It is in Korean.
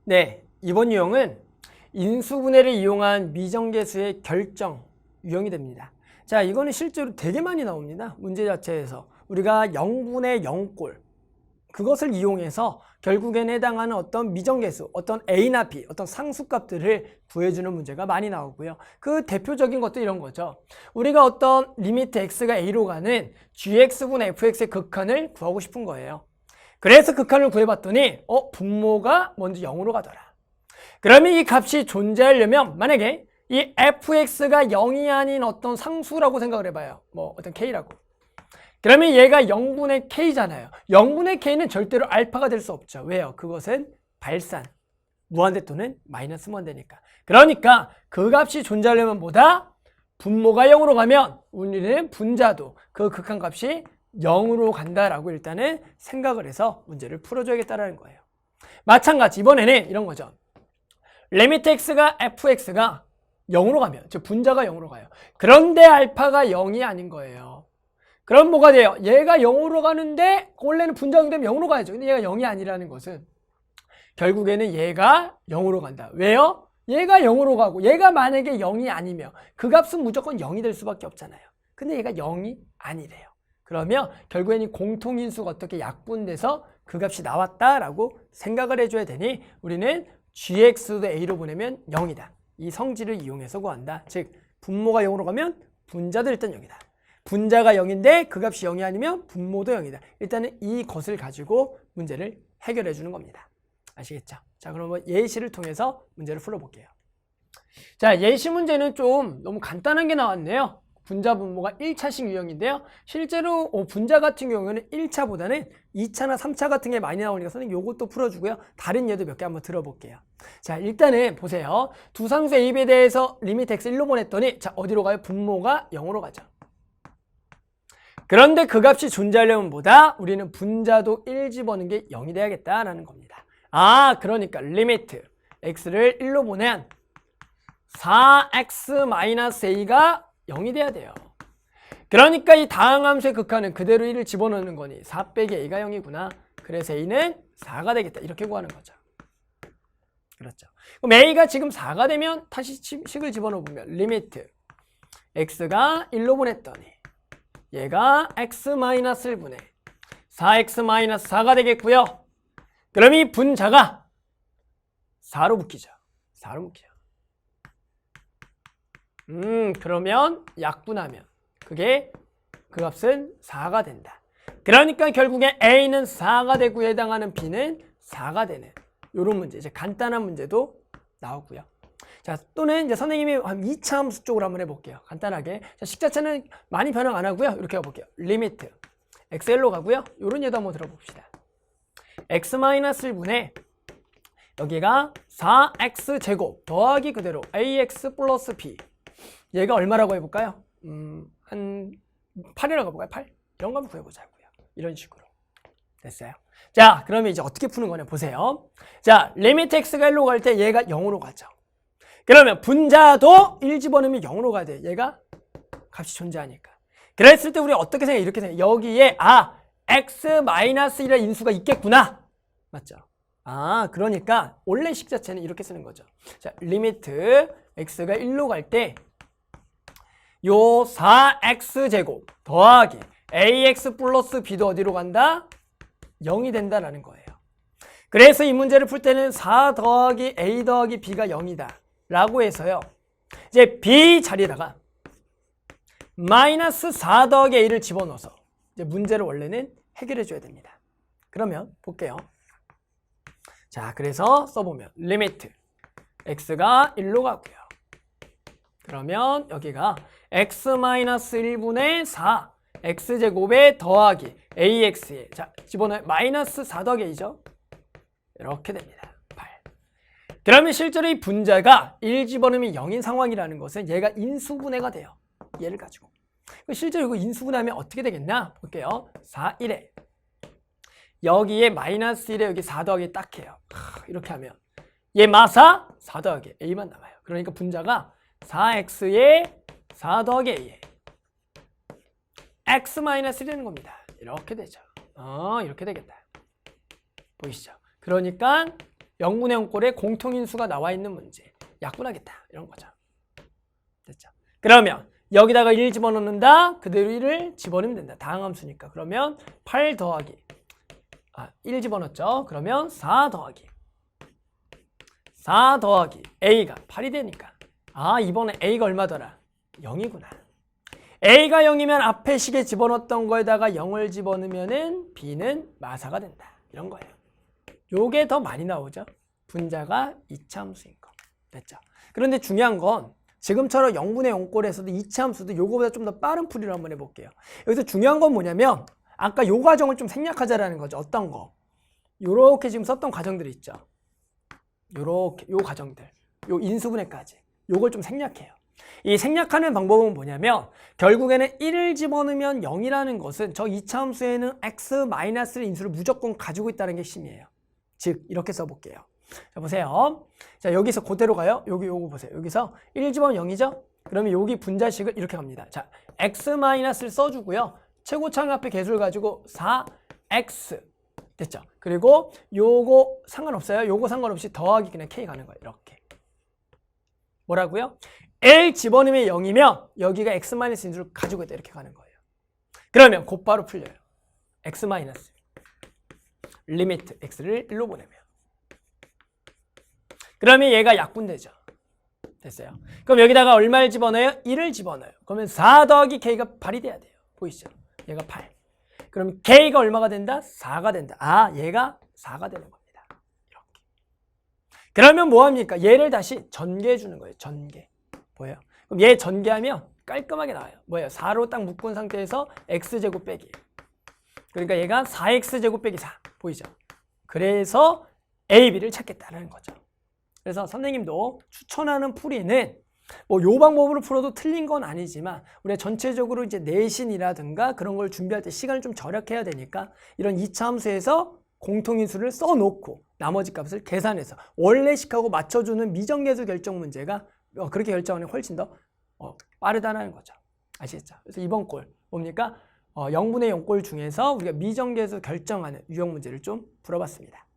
네, 이번 유형은 인수분해를 이용한 미정계수의 결정 유형이 됩니다. 자, 이거는 실제로 되게 많이 나옵니다. 문제 자체에서 우리가 0분의 0꼴 그것을 이용해서 결국엔 해당하는 어떤 미정계수, 어떤 A나 B, 어떤 상수값들을 구해주는 문제가 많이 나오고요. 그 대표적인 것도 이런 거죠. 우리가 어떤 리미트 x가 a로 가는 gx분의 fx의 극한을 구하고 싶은 거예요. 그래서 극한을 구해봤더니 분모가 먼저 0으로 가더라. 그러면 이 값이 존재하려면 만약에 이 fx가 0이 아닌 어떤 상수라고 생각을 해봐요. 뭐 어떤 k라고. 그러면 얘가 0분의 k잖아요. 0분의 k는 절대로 알파가 될 수 없죠. 왜요? 그것은 발산, 무한대 또는 마이너스 무한대니까. 그러니까 그 값이 존재하려면 뭐다? 분모가 0으로 가면 우리는 분자도 그 극한값이 0으로 간다라고 일단은 생각을 해서 문제를 풀어줘야겠다라는 거예요. 마찬가지 이번에는 이런 거죠. 리미트 x가 fx가 0으로 가면, 즉 분자가 0으로 가요. 그런데 알파가 0이 아닌 거예요. 그럼 뭐가 돼요? 얘가 0으로 가는데 원래는 분자가 되면 0으로 가야죠. 근데 얘가 0이 아니라는 것은 결국에는 얘가 0으로 간다. 왜요? 얘가 0으로 가고 얘가 만약에 0이 아니면 그 값은 무조건 0이 될 수밖에 없잖아요. 근데 얘가 0이 아니래요. 그러면 결국에는 공통인수가 어떻게 약분돼서 그 값이 나왔다라고 생각을 해줘야 되니 우리는 gx도 a로 보내면 0이다. 이 성질을 이용해서 구한다. 즉 분모가 0으로 가면 분자도 일단 0이다. 분자가 0인데 그 값이 0이 아니면 분모도 0이다. 일단은 이것을 가지고 문제를 해결해 주는 겁니다. 아시겠죠? 자, 그러면 예시를 통해서 문제를 풀어볼게요. 자, 예시 문제는 좀 너무 간단한 게 나왔네요. 분자 분모가 1차식 유형인데요. 실제로 분자 같은 경우에는 1차보다는 2차나 3차 같은 게 많이 나오니까 선생님 요것도 풀어주고요. 다른 예도 몇 개 한번 들어볼게요. 자, 일단은 보세요. 두 상수 A, B에 대해서 리미트 x 1로 보냈더니 자, 어디로 가요? 분모가 0으로 가죠. 그런데 그 값이 존재하려면 뭐다? 우리는 분자도 1 집어넣는 게 0이 돼야겠다라는 겁니다. 아, 그러니까 리미트 x를 1로 보낸 4x-a가 0이 돼야 돼요. 그러니까 이 다항함수의 극한은 그대로 1을 집어넣는 거니 4 빼기 a가 0이구나. 그래서 a는 4가 되겠다. 이렇게 구하는 거죠. 그렇죠. 그럼 a가 지금 4가 되면 다시 식을 집어넣으면 리미트 x가 1로 보냈더니 얘가 x-1분의 4x-4가 되겠고요. 그럼 이 분자가 4로 묶이죠. 4로 묶여요. 그러면 약분하면 그게 그 값은 4가 된다. 그러니까 결국에 A는 4가 되고 해당하는 B는 4가 되는 이런 문제, 이제 간단한 문제도 나오고요. 자, 또는 이제 선생님이 한 2차 함수 쪽으로 한번 해볼게요. 간단하게. 자, 식자체는 많이 변형 안 하고요. 이렇게 해볼게요. 리미트 xl로 가고요. 이런 예도 한번 들어봅시다. x-1분의 여기가 4x제곱 더하기 그대로 ax 플러스 b. 얘가 얼마라고 해볼까요? 한 8이라고 해볼까요? 8? 이런 거 한번 구해보자고요. 이런 식으로. 됐어요? 자, 그러면 이제 어떻게 푸는 거냐 보세요. 자, 리미트 x가 1로 갈 때 얘가 0으로 가죠. 그러면 분자도 1 집어넣으면 0으로 가야 돼. 얘가 값이 존재하니까. 그랬을 때 우리가 어떻게 생각해? 이렇게 생각해. 여기에 x-1이라는 인수가 있겠구나. 맞죠? 그러니까 원래 식 자체는 이렇게 쓰는 거죠. 자, 리미트 x가 1로 갈 때 요 4x제곱 더하기 ax 플러스 b도 어디로 간다? 0이 된다라는 거예요. 그래서 이 문제를 풀 때는 4 더하기 a 더하기 b가 0이다 라고 해서요. 이제 b 자리에다가 마이너스 4 더하기 a를 집어넣어서 이제 문제를 원래는 해결해 줘야 됩니다. 그러면 볼게요. 자, 그래서 써보면 리미트 x가 1로 가고요. 그러면 여기가 x-1분의 4 x제곱에 더하기 ax에 자, 집어넣어요. 마이너스 4 더하기 a죠. 이렇게 됩니다. 8. 그러면 실제로 이 분자가 1 집어넣으면 0인 상황이라는 것은 얘가 인수분해가 돼요. 얘를 가지고. 실제로 이거 인수분해하면 어떻게 되겠나? 볼게요. 4, 1에 여기에 마이너스 1에 여기 4 더하기 딱 해요. 이렇게 하면 얘 마사 4 더하기 a만 남아요. 그러니까 분자가 4x에 4 더하기 a에 x-1이라는 겁니다. 이렇게 되죠. 이렇게 되겠다. 보이시죠? 그러니까 0분의 0꼴에 공통인수가 나와 있는 문제. 약분하겠다. 이런 거죠. 됐죠? 그러면 여기다가 1 집어넣는다. 그대로 1을 집어넣으면 된다. 다항함수니까. 그러면 8 더하기 1 집어넣었죠. 그러면 4 더하기 A가 8이 되니까 이번에 A가 얼마더라? 0이구나. A가 0이면 앞에 식에 집어넣었던 거에다가 0을 집어넣으면은 B는 마사가 된다. 이런 거예요. 요게 더 많이 나오죠. 분자가 이차 함수인 거. 됐죠? 그런데 중요한 건 지금처럼 0분의 0꼴에서도 이차 함수도 요거보다 좀 더 빠른 풀이를 한번 해볼게요. 여기서 중요한 건 뭐냐면 아까 요 과정을 좀 생략하자라는 거죠. 어떤 거? 요렇게 지금 썼던 과정들이 있죠. 요렇게 요 과정들. 요 인수분해까지. 요걸 좀 생략해요. 이 생략하는 방법은 뭐냐면 결국에는 1을 집어넣으면 0이라는 것은 저 이차 함수에는 x-의 인수를 무조건 가지고 있다는 게 핵심이에요. 즉 이렇게 써볼게요. 자 보세요. 자 여기서 그대로 가요. 요거 보세요. 여기서 1 집어넣으면 0이죠? 그러면 여기 분자식을 이렇게 갑니다. 자 x-를 써주고요. 최고차항 앞에 개수를 가지고 4x 됐죠? 그리고 요거 상관없어요. 요거 상관없이 더하기 그냥 k 가는 거예요. 이렇게. 뭐라고요? L 집어넣으면 0이면 여기가 x-인수를 가지고 있다. 이렇게 가는 거예요. 그러면 곧바로 풀려요. x- 리미트 x를 1로 보내면. 그러면 얘가 약분되죠. 됐어요. 그럼 여기다가 얼마를 집어넣어요? 1을 집어넣어요. 그러면 4 더하기 k가 8이 돼야 돼요. 보이시죠? 얘가 8. 그럼 k가 얼마가 된다? 4가 된다. 얘가 4가 되는 겁니다. 이렇게. 그러면 뭐합니까? 얘를 다시 전개해 주는 거예요. 전개. 보여요? 그럼 얘 전개하면 깔끔하게 나와요. 뭐예요? 4로 딱 묶은 상태에서 x제곱 빼기. 그러니까 얘가 4x제곱 빼기 4. 보이죠? 그래서 a, b를 찾겠다는 거죠. 그래서 선생님도 추천하는 풀이는 뭐 요 방법으로 풀어도 틀린 건 아니지만 우리가 전체적으로 이제 내신이라든가 그런 걸 준비할 때 시간을 좀 절약해야 되니까 이런 이차 함수에서 공통인수를 써놓고 나머지 값을 계산해서 원래식하고 맞춰주는 미정계수 결정 문제가 그렇게 결정하는 게 훨씬 더 빠르다는 거죠. 아시겠죠? 그래서 이번 꼴 뭡니까? 0분의 0꼴 중에서 우리가 미정계수 결정하는 유형 문제를 좀 풀어봤습니다.